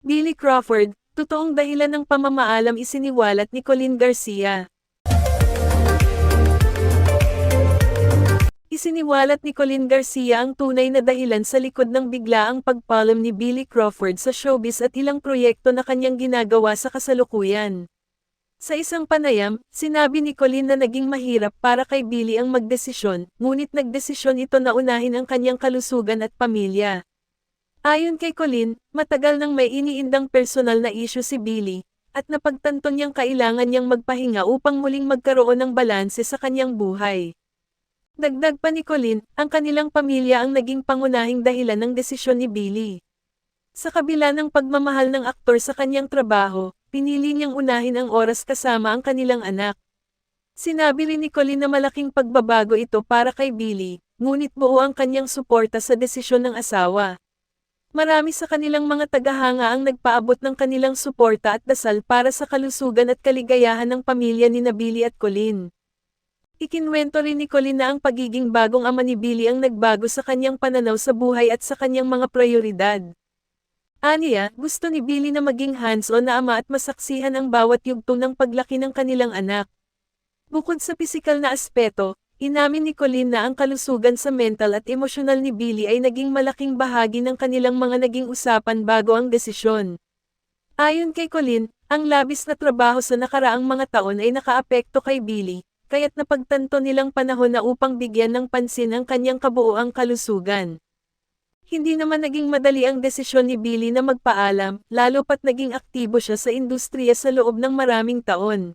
Billy Crawford, totoong dahilan ng pamamaalam isiniwalat ni Colin Garcia. Isiniwalat ni Colin Garcia ang tunay na dahilan sa likod ng biglaang pagpaalam ni Billy Crawford sa showbiz at ilang proyekto na kanyang ginagawa sa kasalukuyan. Sa isang panayam, sinabi ni Colin na naging mahirap para kay Billy ang magdesisyon, ngunit nagdesisyon ito na unahin ang kanyang kalusugan at pamilya. Ayon kay Colin, matagal nang may iniindang personal na issue si Billy, at napagtanto niyang kailangan niyang magpahinga upang muling magkaroon ng balanse sa kanyang buhay. Dagdag pa ni Colin, ang kanilang pamilya ang naging pangunahing dahilan ng desisyon ni Billy. Sa kabila ng pagmamahal ng aktor sa kanyang trabaho, pinili niyang unahin ang oras kasama ang kanilang anak. Sinabi rin ni Colin na malaking pagbabago ito para kay Billy, ngunit buo ang kanyang suporta sa desisyon ng asawa. Marami sa kanilang mga tagahanga ang nagpaabot ng kanilang suporta at dasal para sa kalusugan at kaligayahan ng pamilya ni Billy at Colin. Ikinwento rin ni Colin na ang pagiging bagong ama ni Billy ang nagbago sa kanyang pananaw sa buhay at sa kanyang mga prioridad. Aniya, gusto ni Billy na maging hands-on na ama at masaksihan ang bawat yugto ng paglaki ng kanilang anak. Bukod sa pisikal na aspeto, inamin ni Colin na ang kalusugan sa mental at emosyonal ni Billy ay naging malaking bahagi ng kanilang mga naging usapan bago ang desisyon. Ayon kay Colin, ang labis na trabaho sa nakaraang mga taon ay nakaapekto kay Billy, kaya't napagtanto nilang panahon na upang bigyan ng pansin ang kanyang kabuuang kalusugan. Hindi naman naging madali ang desisyon ni Billy na magpaalam, lalo pat naging aktibo siya sa industriya sa loob ng maraming taon.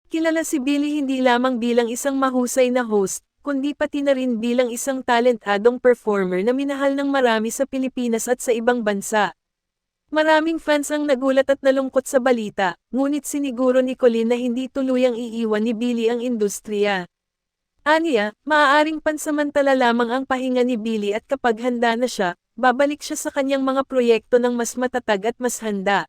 Kilala si Billy hindi lamang bilang isang mahusay na host, kundi pati na rin bilang isang talentadong performer na minahal ng marami sa Pilipinas at sa ibang bansa. Maraming fans ang nagulat at nalungkot sa balita, ngunit siniguro ni Colin na hindi tuluyang iiwan ni Billy ang industriya. Aniya, maaaring pansamantala lamang ang pahinga ni Billy at kapag handa na siya, babalik siya sa kanyang mga proyekto ng mas matatag at mas handa.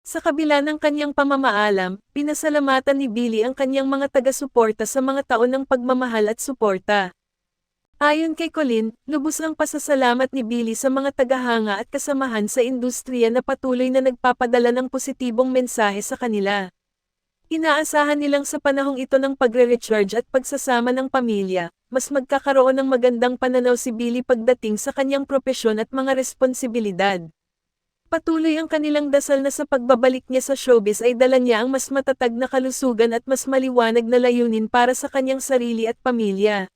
Sa kabila ng kanyang pamamaalam, pinasalamatan ni Billy ang kanyang mga taga-suporta sa mga taon ng pagmamahal at suporta. Ayon kay Colin, lubos ang pasasalamat ni Billy sa mga tagahanga at kasamahan sa industriya na patuloy na nagpapadala ng positibong mensahe sa kanila. Inaasahan nilang sa panahong ito ng pagre-recharge at pagsasama ng pamilya, mas magkakaroon ng magandang pananaw si Billy pagdating sa kanyang propesyon at mga responsibilidad. Patuloy ang kanilang dasal na sa pagbabalik niya sa showbiz ay dala niya ang mas matatag na kalusugan at mas maliwanag na layunin para sa kanyang sarili at pamilya.